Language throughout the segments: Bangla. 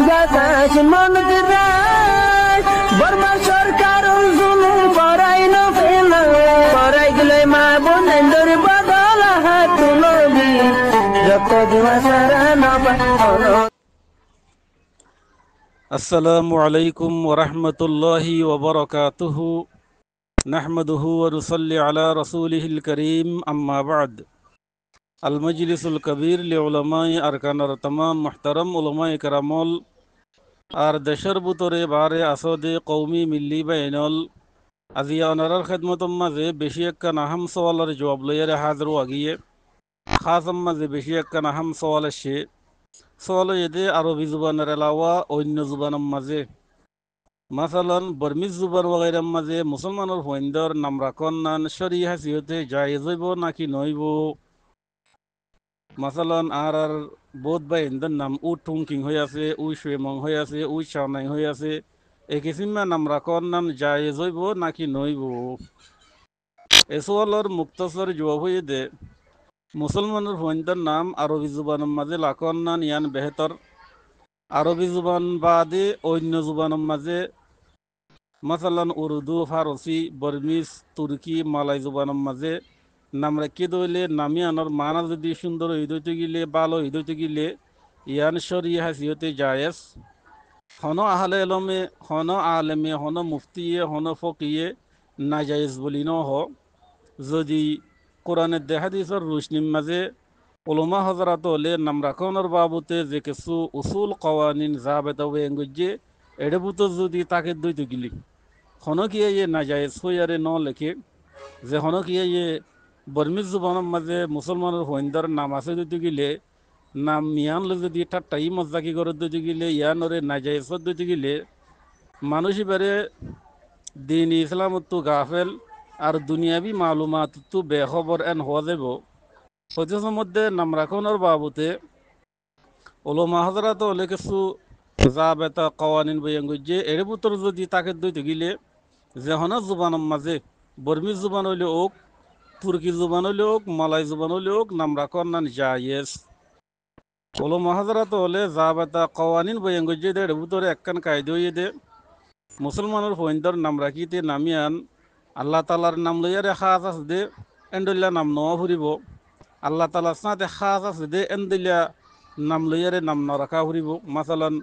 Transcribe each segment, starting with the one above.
বাতাস মনত রায় বর্মা সরকার জুলুম করাই না ফেলা করাই গেলে মা বোনেদের বদল হাত তুলবি যত দিবা সারা না পানো। আসসালামু আলাইকুম ওয়া রাহমাতুল্লাহি ওয়া বারাকাতুহু নাহমাদুহু ওয়া নুসাল্লি আলা রাসূলিহিল কারীম আম্মা বা'দ। আল মজলিসুল কবির লি উলামায়ে আরকানের तमाम মুহতারাম উলামায়ে কেরামল আর দেশের ভিতরে বারে আসদে কওমি মিল্লি বাইনল আজিয়া অনারার খেদমতম মাঝে বেশি একটা আহাম সওয়ালের জবাব লইয়ারে হাজির আগিয়ে খাসম মাঝে বেশি একটা আহাম সওয়াল আসে সওয়াল এদে আরবি জুবানের এলাওয়া অন্য জুবানের মাঝে মাসালান বর্মিজ জুবান ওয়াগেরার মাঝে মুসলমানের হইন্দর নাম রাখন নান শরী হাসিয়তে জায়েজ হইব নাকি নইব। মাসালান আর বোধ বা ইন্দর নাম উ টুংকিং হয়ে আছে, উ শুয়েমং হয়ে আছে, উ চাওনাই হয়ে আছে, এই কিসিমা নাম রাখন নান জায়েজ হইব নাকি নইব। এ সওয়ালর মুক্তসর জবাব হয়ে দে মুসলমানের হইন্দর নাম আরবি জুবানের মাঝে লাখন নান ইয়ান বেহতর। আরবি জুবান বাদে অন্য জুবানের মাঝে মাসালান উর্দু, ফারসি, বর্মিজ, তুর্কি, মালাই জুবানের মাঝে নাম রাখি দইলে নামি আনার মানা যদি সুন্দর হইতে গিলে ভালো হইতে গিলে ইয়ান শরী হাসিয়তে জায়েজ। হন আহলে এলমে হন আলেমে হন মুফতিয়ে হন ফকিয়ে নাজায়েজ বলি ন হ যদি কোরআনের দেহাদিসর রুশনির মাঝে উলামা হজরত হলে নাম রাখনের বাবুতে যে কিছু উসুল কওয়ানিন জাবেতা ওয়েঙ্গুজে এডেবুতো যদি তাকে দইতে গিলি হনকিয়ে ইয়ে নাজায়েজ হইয়ারে ন লেখে যে হনকিয়ে ইয়ে বর্মিজ জুবানের মাঝে মুসলমানের হইন্দার নাম আছে দইতে গিলে নাম মিয়ানলে যদি ঠাট্টাই মজাকি করে দইতে গিলে ইয়ানরে নাজায়েজ দইতে গিলে মানুষ এবারে দিন ইসলামত গাফেল আর দুনিয়াবি মালুমাত তো বেখবর এন হওয়া যাব। হদিসের মধ্যে নাম রাখনের বাবুতে উলামা হযরত হলে কিছু জাবেতা কওয়ানিন বয়াঙ্গুজে এর ভিতর যদি তাকে দইতে গিলে যে হন জুবানের মাঝে বর্মি জুবান হইলে ওক, তুর্কি জুবান হইলে ওক, মালাই জুবান হইলে ওক নাম রাখন নান জায়েজ। উলামা হযরত হলে জাবেতা কওয়ানিন বয়াঙ্গুজে এর ভিতরে একখান কায়দা হইয়ে দে মুসলমানের ফইন্দর নাম রাখিতে নামিয়ান আল্লাহ তালার নাম লইয়ারে খাস আছে দে এন্ডল্লা নাম নওয়া ফুরিব। আল্লাহ তালার সাথে খাস আছে দে এন্ডল্লা নাম লইয়ারে নাম ন রাখা ফুরিব। মাসালান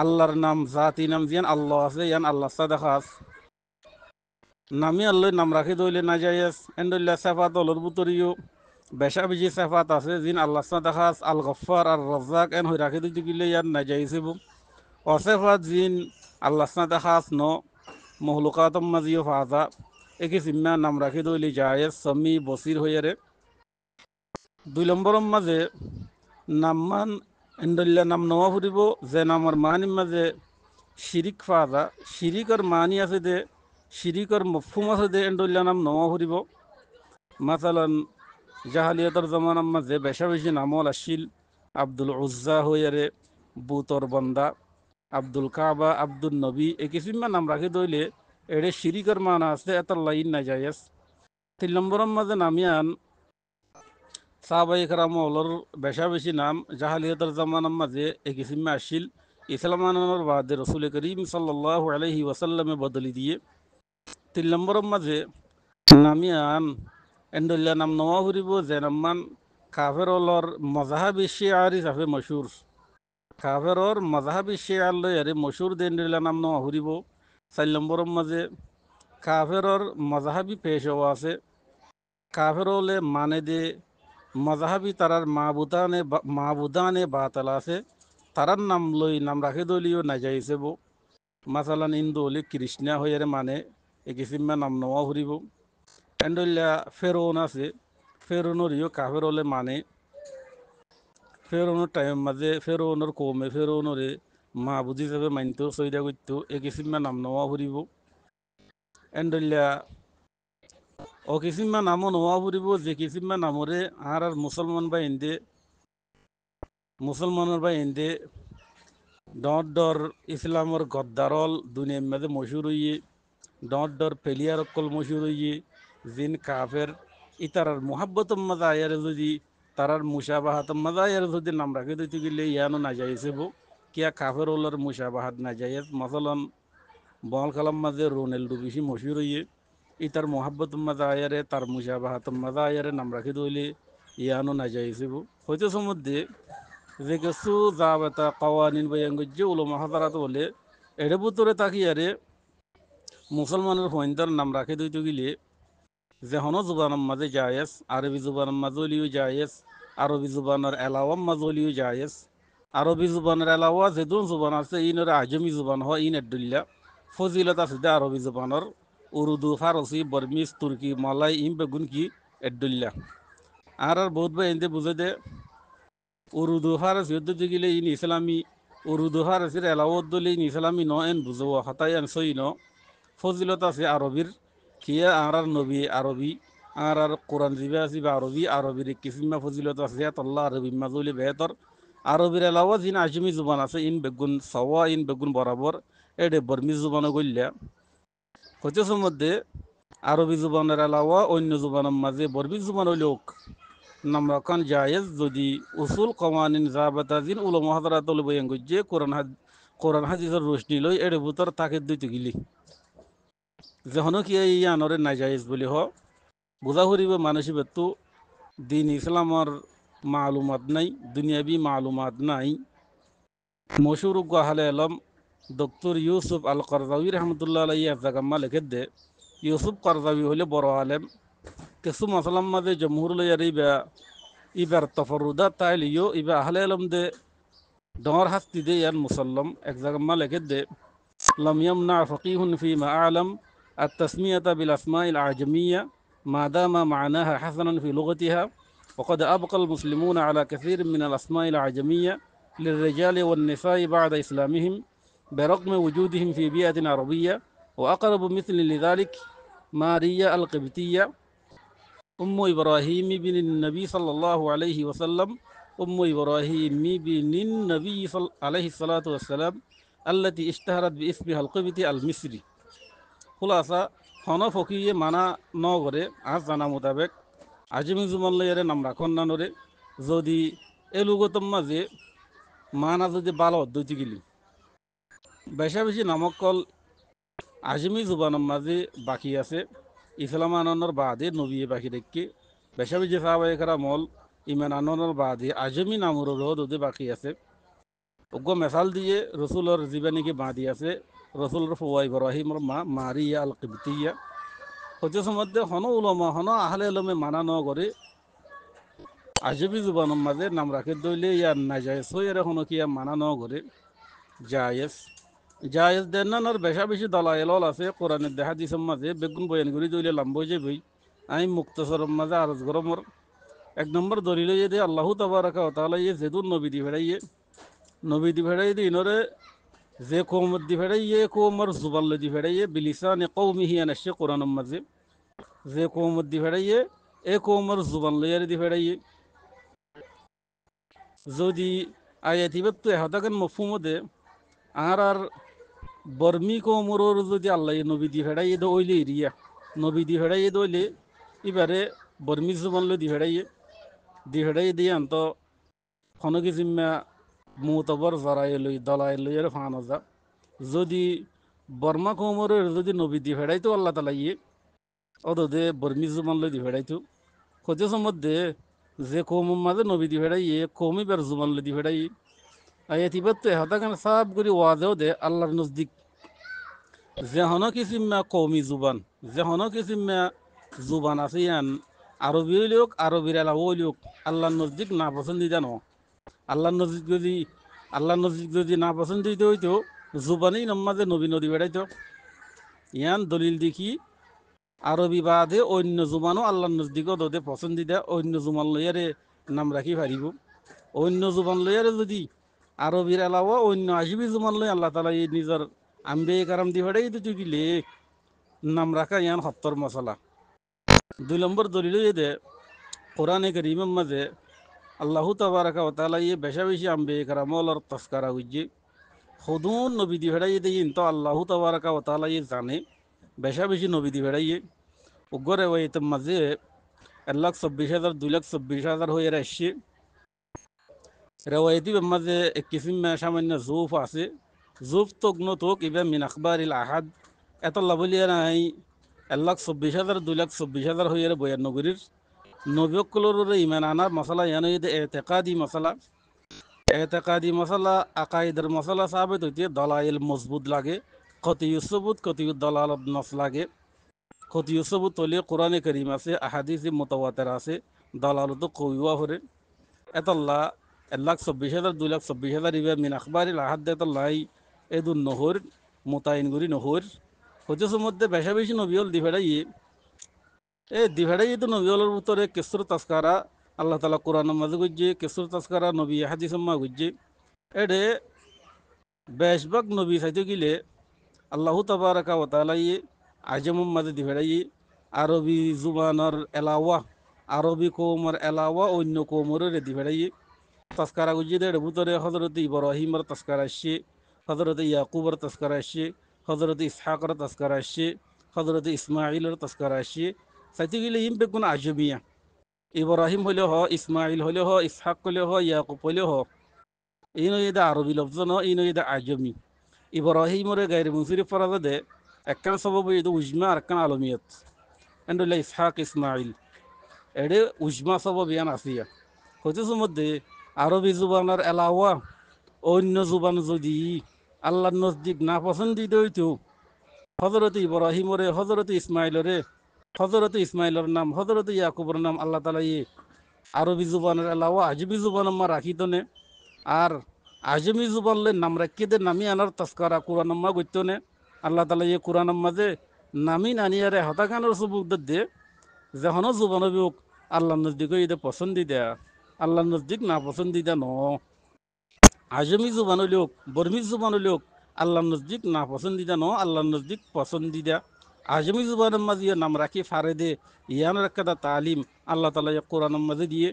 আল্লাহর নাম জাতি নাম জিয়ান আল্লাহ আছে ইয়ান আল্লাহ সাথে খাস নামি আল্লাহ নাম রাখি দইলে না যাইয়াস এন্ডল্লা সেফাত অলর বুতরিও বেশা বেশি সেফাত আছে জিন আল্লাহ সাথে খাস আল গফার আর রাজ্জাক এন হই রাখি দিতে গিলে ইয়ান না যাইছিব। অসেফাত জিন আল্লাহ সাথে খাস ন মহলুকাতম মাজিও ফাজা একই সিম্মা নাম রাখি দইলি জায়েজ সমি বসির হইয়ারে। 2 নম্বরের মাঝে নামমান এন্ডল্লা নাম নওয়া ফুরিব যে নামর মানির মাঝে শিরিক ফাজা শিরিকর মানি আছে দে শিরিকর মফহুম আছে দে এন্ডল্লা নাম নওয়া ফুরিব। মাসালান জাহালিয়াতর জমানার মাঝে বেশা বেশি নামল আসিল আব্দুল উজ্জা হইয়ারে বুতর বন্দা, আব্দুল কাবা, আব্দুল নবী এই কিসিমা নাম রাখি দইলে এড়ে শিরিকর মানা আছে এত লাইন না যায়স। 3 নম্বরের মাঝে নামিয়ান সাহাবায়ে কেরাম ওলর বেশা বেশি নাম জাহালিয়াতের জামানার মাঝে এই কিসিমা আসিল ইসলাম আনানোর বাদে রসুল করিম সাল্লাল্লাহু আলাইহি ওয়াসাল্লামে বদলি দিয়ে। 3 নম্বরের মাঝে নামিয়ান এন্ডল্লা নাম নওয়া ফুরিব যে নাম্মান কাফের ওলর মজাহাবি শিয়ার হিসাবে মশহুর কাফেরর মজাহাবি শিয়ার লয়ারে মশহুর দেন্ডল্লা নাম নওয়া ফুরিব। 4 নম্বরের মাঝে কাফেরর মজাহাবি পেশোয়া আছে কাফের হলে মানে দে মজাহাবি তারার মাবুদানে বাতাল আছে তারার নাম লই নাম রাখে দলীয় না যাইছে বো। মাসালান ইন্দু হলে কৃষ্ণা হইয়ারে মানে এ কিসিমা নাম নওয়া ফুরিব। এন্ডল্লা ফেরোন আছে ফেরোনরিও কাফের হলে মানে ফেরোনের টাইম মাঝে ফেরোনের কমে ফেরোনরে মাবুদ হিসাবে মানতো সৈদা করতো এ কিসিমা নাম নওয়া ফুরিব। এন্ডল্লা ও কিসিমা নামও নোয়া ফুরিব যে কিসিমা নামরে আর মুসলমানের বা ইন্দে ডর ইসলামর গদ্দারল দুনিয়ার মাঝে মশুর হইয়ে ডর পেলিয়ার অকল মশুর হইয়ে জিন কাফের ইতারার মোহাব্বতম মজা আয়ারে যদি তারার মুসাবাহাতম মজা আয়ারে যদি নাম রাখে দিতে গেলে ইয়ানো না যাইছে বো কিয়া কাফের ওলার মুশাবাহাত না জায়েজ মাসালান বল কালাম মাঝে রোনাল্ডো বেশি মশহুর হইয়ে ইতার মোহাব্বত মাঝে আয়ারে তার মুশাবাহাত মাঝে আয়ারে নাম রাখি দইলে ইয়ানো না জায়েজিব হয়তো সমুদ্রে যে কিছু জাবেতা কাওয়ানিন বয়াঙ্গজ্য উলমা হাজারাত বলে এর ভিতরে তাকিয়ারে মুসলমানের হইন্দার নাম রাখি দইতে গেলে যে হন জুবানের মাঝে জায়েজ আরবি জুবানের মাঝে হলিও জায়েজ আরবি জুবানের এলাওয়ার মাঝে হলিও জায়েজ আরবি জুবানের এলাওয়া যেদুন জুবান আছে ইনের আজমি জুবান হয় ইন এডুল্লা ফজিলত আছে দে আরবি জুবানের উর্দু ফারসি বর্মিস তুর্কি মালাই ইম বেগুন কি এডুল্লা আর বহুত ভাই এনতে বুঝে দে উর্দু ফারসি উদ্দুত গেলে ইন ইসলামী উর্দু ফারসির এলাওয়াত দলে ইন ইসলামী ন এন বুঝো হতাই এন সই ন ফজিলত আছে আরবির কিয়া আর নবী আরবি আর কোরআন জিবে আছে বা আরবি আরবির কিসিমা ফজিলত আছে আল্লাহ আরবি মাজুলি বেহতর আরবির এলাওয়া জিন আজমি জুবান আছে ইন বেগুন সওয়া ইন বেগুন বরাবর এডে বর্মি জুবানও গল্লা হচ্ছে মধ্যে আরবি জুবানের এলাওয়া অন্য জুবানের মাঝে বর্মি জুবান লোক নাম রাখান জায়েজ যদি উসুল কমানিন জাবাতা জিন উলমা হাজারাতুল বয়াঙ্গুজ্জে কোরআন হাদিসের রোশনি লই এডে ভিতর তাকে দুইতে গিলি যখনও কি এই আনরে নাজাইজ বলি হ বোঝা করিব মানুষ বেতু দিন ইসলামর মালুমাত নাই দুনিয়াবি মালুমাত নাই মশুর গাহালে আলম ডক্টর ইউসুফ আল করজাউই রহমতুল্লাহ আলাই এক জাগাম্মা লিখে দে ইউসুফ করজাউই হলে বড় আলেম কিছু মাসালাম মাঝে জমহুর লইয়ার ইবার তফরুদা তাই লিও ইবা আহলে আলম দে ডর হাস্তি দে ইয়ান মুসল্লম এক জাগাম্মা লিখে দে لم يمنع فقيه فيما أعلم التسمية بالأسماء الأعجمية ما دام معناها حسنا في لغتها وقد أبقى المسلمون على كثير من الأسماء الأعجمية للرجال والنساء بعد إسلامهم برغم وجودهم في بيئة عربية وأقرب مثل لذلك ماريا القبطية أم إبراهيم بن النبي صلى الله عليه وسلم أم إبراهيم بن النبي عليه الصلاة والسلام التي اشتهرت باسمها القبطي المصري خلاصة هنا فقيه মানা নগরে আজ জানা মোতাবেক আজমি জুমান লইয়ারে নাম রাখন না নরে যদি এলুগতম মাঝে মানা যদি বালো দুইটি গেলি বেশা বেশি নামক কল আজমি জুবানের মাঝে বাকি আছে ইসলাম আনন্দর বাদে নবী বাকি দেখি বেশা বেশি সাহাবায়ে কেরাম মল ইমান আনন্দর বাদে আজমি নামর রোদ বাকি আছে ওগো মেসাল দিয়ে রসুলর জীবনীকে বাঁধি আছে রসুলর ফুয়া ইব্রাহিমর মা মারিয়া আল কিবতিয়া হচ্ছে মধ্যে হন উলমা হন আহলে আলমে মানা ন করে আজবি জুবানের মাঝে নাম রাখে দইলে ইয়ার না যায় সইয়ের হন কি মানা ন করে জায়েজ জায়েজ দেন না বেশা বেশি দলাইল আছে কোরআনের দেখা দিসের মাঝে বেগুন বয়ান করি দইলে লাম্বই যাবই আমি মুক্তসরের মাঝে আরজ গরমর এক নম্বর দলিল দিয়ে আল্লাহ তাবারাকা ওয়া তাআলা যেদুর নবী দি ফেরাইয়ে নবী দি ফেরাই দি ইনরে যে কৌমত দি ফেরাইয়ে কৌমর জুবাল দি ফেরাইয়ে বিলিসান কৌমিহি আনাসে কোরআনের মাঝে যে কৌমত দি ফেরাইয়ে এ কৌমর জুবান লইয়ার দি ফেরাইয়ে যদি আয়াতিবাত্তু এহতাকেন মফহুমদে আর বর্মি কৌমরর যদি আল্লাহ নবী দি ফেরাইয়ে দো ওইলে এরিয়া নবী দি ফেরাইয়ে দইলে এবারে বর্মি জুবান লই দি ফেরাইয়ে দিয়ে আন্ত খনকি জিম্মা মুতবর জরাই লই দলাই লইয়ের ফানো যা যদি বর্মা কৌমরের যদি নবী দি ফেরাইতো আল্লাহ তালা অদে বর্মি জুবান লই দি ফেরাইতো খোঁজে মধ্যে যে কৌমের মাঝে নবী দি ফেরাইয়ে কৌমি বের জুবান লই দি ফেরাই আয়াতিবাত্তু এহতাকেন সাব করি ওয়াজেও দে আল্লাহর নজদিক যে হন কিসিম্মা কৌমি জুবান যে হন কিসিম্মা জুবান আছে ইয়ান আরবি লোক আরবির এলাও লোক আল্লাহর নজদিক না পছন্দিদা ন আল্লাহর নজদিক যদি না পছন্দিত হইতো জুবানই নমাজে নবী নদী বেড়াইতো ইয়ান দলিল দেখি আরবি বাদে অন্য জুবানও আল্লাহর নজদিকও দোদে পছন্দিদা অন্য জুবান লইয়ারে নাম রাখি পারিব অন্য জুবান লইয়ারে যদি আরবির এলাও অন্য আসবি জুবান লই আল্লাহ তালা এই নিজের আম্বে কারাম দি বেড়াই তো গিলে নাম রাখা ইয়ান সত্তর মশলা 2 নম্বর দলিল দে কোরআনে কারীমের মাঝে আল্লাহ তাবারাকা ওয়া তাআলা বেশা বেশি আম্বে কারামলর তস্কারা হইছে খুদুন নবী দি ফেরাইয়ে দিন তো আল্লাহ তাবারাকা ওয়া তাআলা জানে বেশা বেশি নবী দি ফেরাইয়ে উগরে ওইতে মাঝে 1,24,000 2,24,000 হয়ে আসছে রেওয়ায়তি মাঝে এক কিসিম সামান্য জুফ আছে জুফ তগ্ন তোক ইবে মিন আখবারিল আহাদ এত লাভলিয়া নাই 1,24,000 2,24,000 হইয়ারে বয়ান নগরীর নবীকলর ইমান আনার মশলা ইয়ানো ইদে এতেকাদি মশলা এতেকাদি মশলা আকাইদের মশলা সাবেত হইতে দলাইল মজবুত লাগে কতিয়ু সবুত কতিয়ু দলালত নস লাগে কতিয়ু সবুত তলিয়ে কোরআনে করিম আছে আহাদিসি মোতাওয়াতের আছে দলালত কইওয়া হরে এতল্লা 1,24,000 2,24,000 ইবে মিন আখবারিল আহাদ এতল্লাই এদুন নহর মোতায়েন গুরি নহর হইতেছে মধ্যে বেশা বেশি নবীল দিভেড়াই এ দিভেড়াই তো নবীলের ভিতরে কেসর তাস্কারা আল্লাহ তালা কোরআন মাঝে গুজে কেসর তাস্কারা নবী হাদিস মা গুজে এডে বেশবাগ নবী সাইতে গিলে আল্লাহ তাবারাকা ওয়া তাআলা আজম মাঝে দিভেড়াই আরবি জুবানর এলাওয়া আরবি কৌমর এলাওয়া অন্য কৌমরের দিভেড়াই তস্কারা গুজিয়ে এর ভিতরে হজরত ইব্রাহিমর তস্কারা আসছে হজরত ইয়াকুবর তস্কারা আসছে হজরত ইসহাকর তস্কারা আসছে হজরত ইসমাইলের তস্কারা আসছে সাইতে গেলে ইম বেগুন আজমিয়া ইব্রাহিম হলে হ ইসমাইল হলে হ ইসহাক হলে হ ইয়াকুব হলে হ ইনো ইদা আরবি লফজ ন ইনো ইদা আজমি ইব্রাহিমরে গাইর মুসিরি ফরাজা দে একখান সবব ইদু উজমা আর একখান আলমিয়ত এন্ডুল্লা ইসহাক ইসমাইল এডে উজমা সবব ইয়ান আসিয়া হইতেছে মধ্যে আরবি জুবানের এলাওয়া অন্য জুবান যদি আল্লাহ নজদিক না পছন্দিত হইতো হজরত ইব্রাহিমরে হজরত ইসমাইলরে হজরত ইসমাইলের নাম হজরত ইয়াকুবর নাম আল্লাহ তালা আরবি জুবানের এলাওয়া আজমি জুবান মা রাখিত নে আর আজমি জুবানলে নাম রাখিয়ে নামি আনার তস্কারা কোরআন মা গইত নে আল্লাহ তালা কোরআন মাঝে নামি নানিয়ারে হতাকানোর সুবুক দে যখন জুবান বিক আল্লাহ নজদিক ঈদে পছন্দি দেয়া আল্লাহ নজদিক না পছন্দি দেয়া ন আজমি জুবান লোক বর্মি জুবান লোক আল্লাহ নজদিক না পছন্দিদা ন আল্লাহ নজদিক পছন্দিদা আজমি জুবানের মাঝে নাম রাখি ফারে দে ইয়ানোর একটা তালিম আল্লাহ তালা কোরআনের মাঝে দিয়ে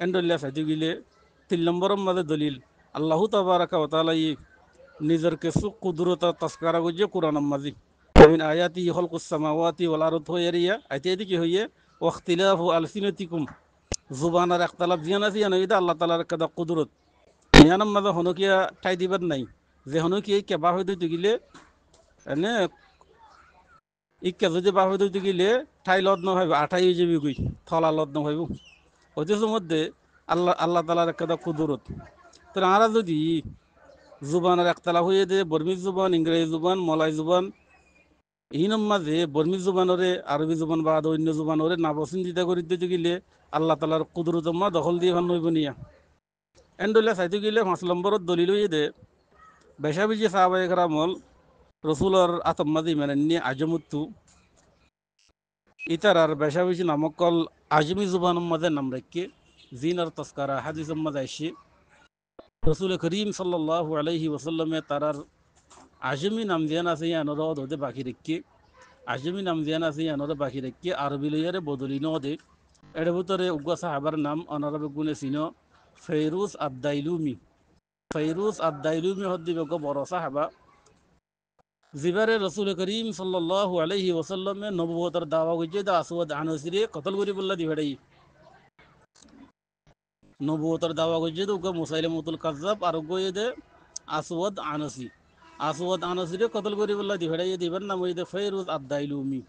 এন্ডল্লা সাইতে গিলে 3 নম্বরের মাঝে দলিল আল্লাহ তাবারাকা ওয়া তাআলা নিজের কিছু কুদরত তস্কারা গুজে কোরআনের মাঝে মিন আয়াতি খালকুস সামাওয়াতি ওয়াল আরদ হইয়া আইতে এদিকে হইয়ে ওয়াখতিলাফু আলসিনাতিকুম জুবানার ইখতিলাফ জিয়ান আছে ইয়ানো ইদা আল্লাহ তাআলার একটা কুদরত ইয়ানোর মাঝে হনকিয়া ঠাই দিবার নাই যে হনকি কেবা হইতে গিলে এনে ইকা যদি বাহ হইতে গিলে ঠাই লদ নভাইব আঠাই হয়ে যাবি গই থলা লদ নভাইব হইতেছে মধ্যে আল্লাহ তালার একটা কুদরত তো আরা যদি জুবানের একতলা হয়ে দে বর্মী জুবান ইংরেজি জুবান মলাই জুবান ইনম মাঝে বর্মী জুবানরে আরবি জুবান বা অন্য জুবানরে না পছন্দিতা করে দিতে গিলে আল্লাহ তালার কুদরত মা দখল দিয়ে ভান নইব নিয়া এন্ডলে চাইতে গিলে 5 নম্বরত দলিল হয়ে দে বেশা বেশি সাহাবায়ে কেরামল রসুলর আতম্মাদি মানে নিয়ে আজমুত্তু ইতার আর বেশা বেশি নামকল আজমি জুবান মাঝে নাম রেখে জিন আর তস্কারা হাদিস মাঝে আসে রসুল করিম সাল্লাল্লাহু আলাইহি ওয়াসাল্লামে তারার আজমি নাম দিয়ান আছে ইয়ানোর ওদে বাকি রেখে আজমি নাম দিয়ান আছে ইয়ানোর বাকি রেখে আরবি লইয়ারে বদলি ন দে এর ভিতরে উগ্র সাহাবার নাম অনারবে গুণে চিন ফেরুজ আদাইলুমি ফেরুজ আদাইলুমি হদ্দি বেগ বড় সাহাবা জিবারে রসুল করিম সাল্লাল্লাহু আলাইহি ওয়াসাল্লামে নবুয়তের দাওয়া গইছে দা আসওয়াদ আনসিরে কতল করি বললা দিবেড়াই নবুয়তের দাওয়া গইছে তো মুসাইলিমাতুল কাজ্জাব আর গইয়ে দে আসওয়াদ আনসিরে কতল করি বললা দিবেড়াই দিবেন নাম হইতে ফেরুজ আদাইলুমি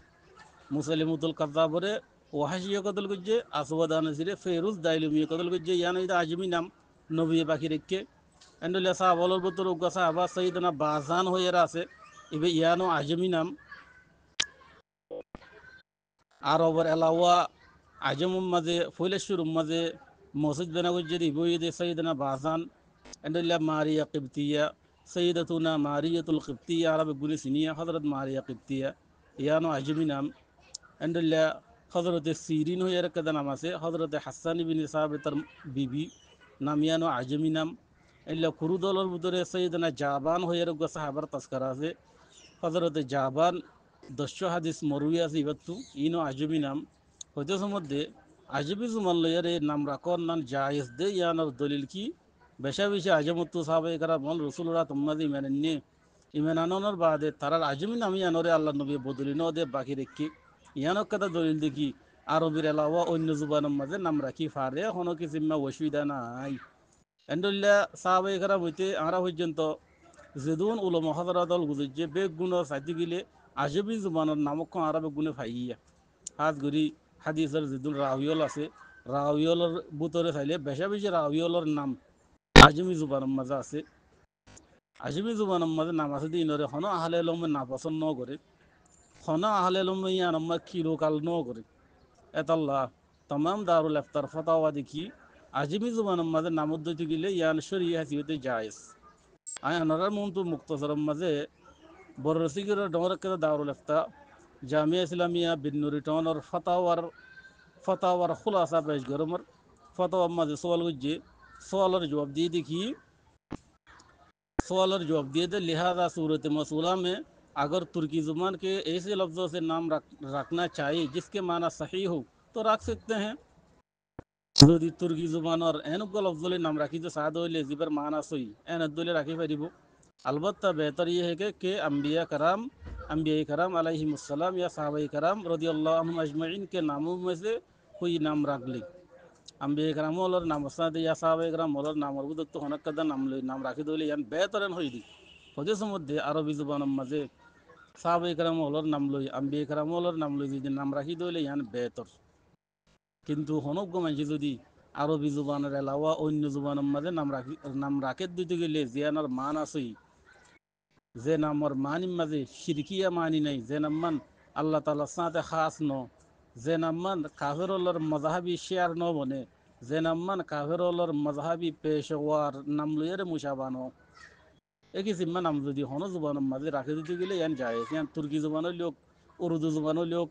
মুসাইলিমাতুল কাজ্জাবরে ওয়াহাশিয়া কতল গইছে আসওয়াদ আনসিরে ফেরুজ দাইলুমি কতল গইছে ইয়ান হইতে আজমি নাম নবী বাকি রেখে এন্ডলে সাহাবালর ভিতর উগ্র সাহাবা সাইয়েদনা বাজান হইরা আছে ইবে ইয়ানো আজমি নাম আরবের এলাওয়া আজম মাঝে ফৈলেশ্বর মাঝে মসজিদ বেনাগুজ্জের ইবইদে সৈয়দনা বাজান এন্ডুল্লাহ মারিয়া কিবতিয়া সৈয়দতুনা মারিয়াতুল কিবতিয়া আরবে গুলি সিনিয়া হজরত মারিয়া কিবতিয়া ইয়ানো আজমি নাম এন্ডুল্লাহ হজরত সিরিন হয়ে একটা নাম আছে হজরত হাসান বিন সাহাবেতার বিবি নাম ইয়ানো আজমি নাম এল্লা কুরুদলের ভিতরে সৈয়দনা জাবান হয়ে একটা সাহাবার তস্কার আছে হজরত জাবান 10 হাদিস মরুই আছে ইবাত্তু ইনো আজমি নাম হইতেছে মধ্যে আজমি জুমান লইয়ারে নাম রাখর নাম জায়েজ দে ইয়ানোর দলিল কি বেশা বেশি আজমত্তু সাহাবায়ে কেরাম রাসূলুল্লাহ তুম্মাদি ইমানান্নি ইমানানোর বাদে তারার আজমি নাম ইয়ানোরে আল্লাহ নবী বদলি ন দে বাকি রেখি ইয়ানোর কথা দলিল দেখি আরবির এলাওয়া অন্য জুবানের মাঝে নাম রাখি ফারে কোনো কিছু অসুবিধা নাই এন্ডুল্লা সাহাবাই খারাপ হইতে আমরা পর্যন্ত যেদুন উলম হজরতল গুজে বেগুণ সাইতে গিলে আজবি জুবানের নামক আমরা বেগুনে ফাইয়া হাত ঘুরি হাদিসের যেদুন রাউিয়ল আছে রাউিয়লের বুতরে চাইলে বেশা বেশি রাউিয়লের নাম আজমি জুবানের মাঝে আছে আজমি জুবানের মাঝে নাম আছে দিনরে হন আহলে লমে না পছন্দ ন করে হন আহলে লমে ইয়ান কিলোকাল ন করে এতাল্লাহ তমাম দারুল ইফতার ফতাওয়া দেখি আজমি জুবানের মাঝে নামোদ্দতি গিলে ইয়ান শরীয় হাসিবতে জায়েজ আয় আনারার মন্তু মুক্তসরম মাঝে বড় রসিগের ডমরকে দারুল ইফতা জামিয়া ইসলামিয়া বিন্নুরি টনর ফতাওয়ার খুলাসা পেশ গরমর ফতাওয়ার মাঝে সওয়াল গুজ্জে सवालर जवाब दिए देखिए सवालर जवाब दिए थे लिहाजा सूरत मसूला में अगर तुर्की ज़ुबान के ऐसे लफ्ज़ों से नाम रखना चाहिए जिसके माना सही हो तो रख सकते हैं যদি তুর্কি জুবানৰ এনেকুৱা লফজলে নাম ৰাখি যে চাদ হইলে যিবাৰ মান আছই এনেদলে ৰাখি পাৰিব अलबत्ता बेहतर ये है कि अम्बिया कराम अलैहिमुस्सलाम या साहबा कराम रदियल्लाहु अन्हुम अजमईन के नामों में से कोई नाम रख ले अम्बिया कराम ওলর নাম সাদে या साहबा कराम ওলর নাম তো হনক কাদা নাম রাখি দইলে ইয়ান বেহতরেন হইদি হদিসের মধ্যে আরবি জুবানের মাঝে সাহাবা कराम ওলর নাম লই अम्बिया कराम ওলর নাম লই যদি নাম রাখি দইলে ইয়ান বেহতর কিন্তু হনজ্ঞ মানুষ যদি আরবি জুবানের এলাওয়া অন্য জুবানের মাঝে নাম রাখে দিতে গেলে জিয়ানার মান আসই যে নামর মানির মাঝে শিরকিয়া মানি নাই যে নাম্মান আল্লাহ তাআলা সাথে খাস ন যে নাম্মান কাফেরুল্লাহর মযহাবি শেয়ার ন বনে যে নাম্মান কাফেরুল্লাহর মযহাবি পেশওয়ার নাম লইয়ার মুশাবানো একই সিম্মা নাম যদি হন জুবানের মাঝে রাখে দিতে গেলে ইয়ান যায় ইয়ান তুর্কি জুবানের লোক উর্দু জুবানের লোক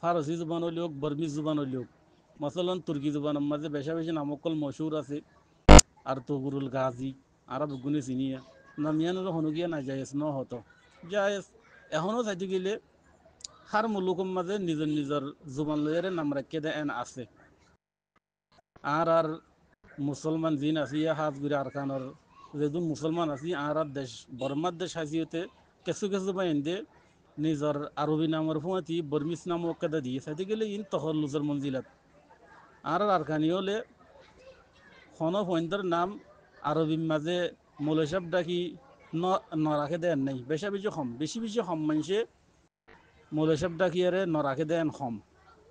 ফারসি জুবানের লোক বর্মিজ জুবানের লোক মসলান তুর্কি জুবানের মাঝে বেশা বেশি নামকল মশহুর আছে আর তবুরুল গাজী আরব গুনে চিনিয়া নামিয়ানোর হনুগিয়া না জায়েজ ন হতো জায়েজ এখনও চাইতে গেলে হার মুলুকের মাঝে নিজের নিজের জুবান লইয়ারে নাম রাখিয়ে দেয় এন আছে আর মুসলমান জিন আছি হাত গুড়ি আরকানোর যেহেতু মুসলমান আছি আর দেশ বর্মার দেশ হাসিতে কিছু কিছু বাইন্দে নিজের আরবি নামের ফুঁয়াতি বর্মিস নামও কেদা দিয়ে চাইতে গেলে ইন তহল্লুজের মঞ্জিলাত আর আরকানি হলে হন ফৈন্দর নাম আরবির মাঝে মৌলসাব ডাকি নরাখে দেন নাই বেশি বেশি হম মানুষে মৌলসাব ডাকিয়ারে নরাখে দেন হম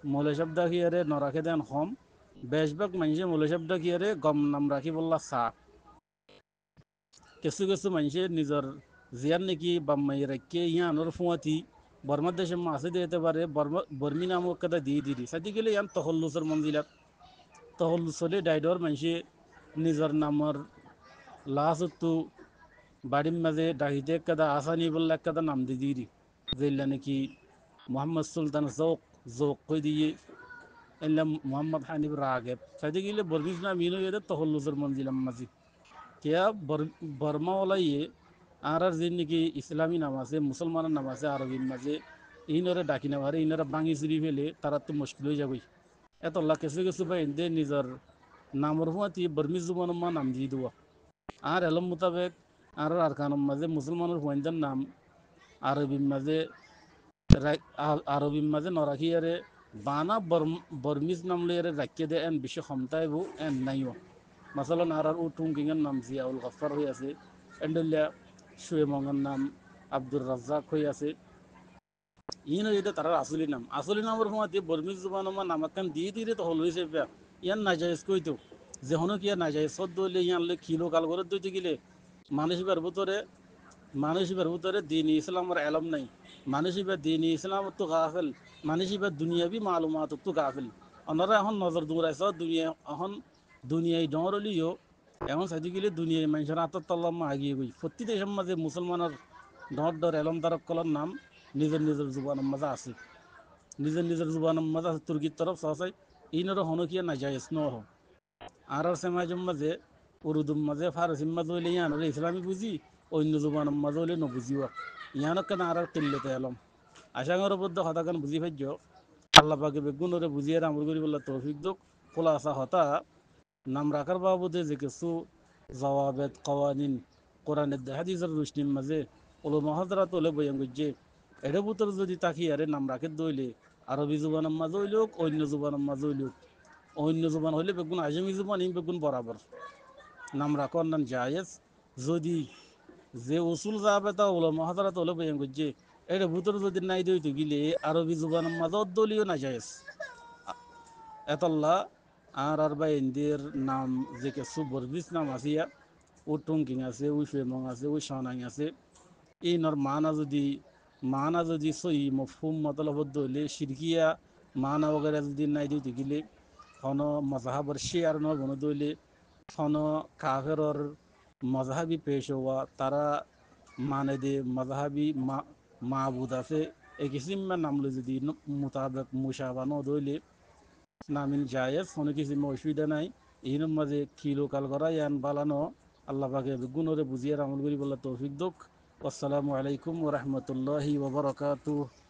মৌলসাব ডাকিয়ারে নরাখে দেন হম বেশভাগ মানুষে মৌলসাব ডাকিয়ারে গম নাম রাখি বললা চা কিছু কিছু মানুষে নিজের জিয়ার নাকি বাম্মাই রাখে ইয়ানোর ফুঁয়াতি বর্মার দেশে মাছে দিতে পারে বর্মি নামক কথা দিয়ে দিদি সাথে গেলে ইয়ান তহল্লুসের মঞ্জিলাত তহল্লুস হলে ডাইডর মানুষে নিজের নামর লাসত্তু বাড়ির মাঝে ডাকিতে কাদা আসানি বললে কাদা নাম দিয়ে দিই যেগুলা নাকি মোহাম্মদ সুলতান জোক কই দিয়ে এলাম মোহাম্মদ হানিফ রাগেব সাইতে গেলে বর্মিস নাম ইনো এদের তহল্লুসের মঞ্জিলাম মাঝি কেয়া বর্মাওয়ালা ইয়ে আর যে নাকি ইসলামী নাম আছে মুসলমানের নাম আছে আরবির মাঝে ইনরে ডাকি না পারে ইনরা বাঙি চুরি ফেলে তারা তো মুশকিল হয়ে যাবে এত কিছু কিছু পাই নিজের নামর হুয়াতি বর্মিস জুবানের মা নাম দিয়ে দেওয়া আর এলম মোতাবেক আর কানুর মাঝে মুসলমানের হুয়াইন্দার নাম আরবির মাঝে আরবির মাঝে নরাখিয়ারে বানা বর্মিস নাম লইয়ারে রাখিয়ে দেয় এন বেশি ক্ষমতাইব এন নাইও মাসালান আর টুঙ্কিংয়ের নাম জিয়াউল গফার হয়ে আছে এন্ডলিয়া শুয়েমঙ্গের নাম আব্দুর রাজ্জাক হয়ে আছে ইন এটা তার আসলি নামের সময় বর্মিস জুবান নামাকান দিয়ে দিয়ে তো হল হয়েছে ইয়ান নাজাইজ কইতো যে হনো কিয়া নাজাইজ সদ্য হইলে ইয়ানলে কিলো কাল করে দইতে গেলে মানুষের ভিতরে দিন ইসলামের এলম নাই মানুষের দিন ইসলাম তো গাফেল মানুষের দুনিয়াবি মালুমাত তো গাফেল ওনারা এখন নজর দৌড়াইছ দুনিয়ায় ডরলিও এখন সাইতে গেলে দুনিয়ায় মানুষের আত্মতল্লাম্মা আগিয়ে গই প্রতি দেশের মাঝে মুসলমানের ডর এলম তারক কলার নাম নিজের নিজের জুবানের মাঝে আছে নিজের নিজের জুবানের মাঝে আছে তুর্কির তরফ সহসাই ইনর হনকিয়া না যায় স্নো আর সমাজের মাঝে উর্দুর মাঝে ফারসির মাঝে হইলে ইয়ানোর ইসলামী বুঝি অন্য জুবানের মাঝে হইলে নবুঝিও ইয়ানক কেন আর কিল্লতে এলম আশা করার মধ্যে হতাকান বুঝি ফাইজ আল্লাহ পাকে বেগুনরে বুঝিয়ে আমল করি বললা তৌফিক দোক খোলা আসা হতা নাম রাখার বাবদে যে কিছু জওয়াবেদ কওয়ানিন কোরআনের হাদিসের রুশনির মাঝে ওলো মহাজরা তোলে বয়ান করছে এর ভিতরে যদি তাকি আরে নাম রাখে দইলে আরবি জুবানের মাঝে হইলেও অন্য জুবানের মাঝে হইলেও অন্য জুবান হইলে বেগুন আজমি জুবান বেগুন বরাবর নাম রাখুন নান জায়েজ যদি যে উসুল যাবে তা হলো মহাতারা তো হলো বয়ান করছে এটা ভিতরে যদি নাই দইতে গিলে আরবি জুবান মাঝত দলীয় না জায়েজ এতল্লা আর বা ইন্দির নাম যে কে সুবর বিশ নাম আসিয়া ও টুঙ্কিং আছে ও ফেমং আছে ও সানাং আছে এই নর মানা যদি সই মফহুম মতলব দইলে শিরকিয়া মানা वगैरह যদি নাই দইতে গিলে হন মজাহাবর শেয়ার ন বন দইলে হন কাফেরর মজাহাবি পেশ হওয়া তারা মানে দে মজাহাবি মাবুদ আছে এই কিসিম নামলে যদি মোতাবেক মুশাবানো দইলে নামিন জায়েজ কোনো কিছু অসুবিধা নাই এর মাঝে কিলো কাল করা ইয়ান বালানো আল্লাহ পাকে গুণরে বুঝিয়ে আমল করি বলে তৌফিক দোক আসসালামু আলাইকুম ওয়া রাহমাতুল্লাহি ওয়া বারাকাতুহু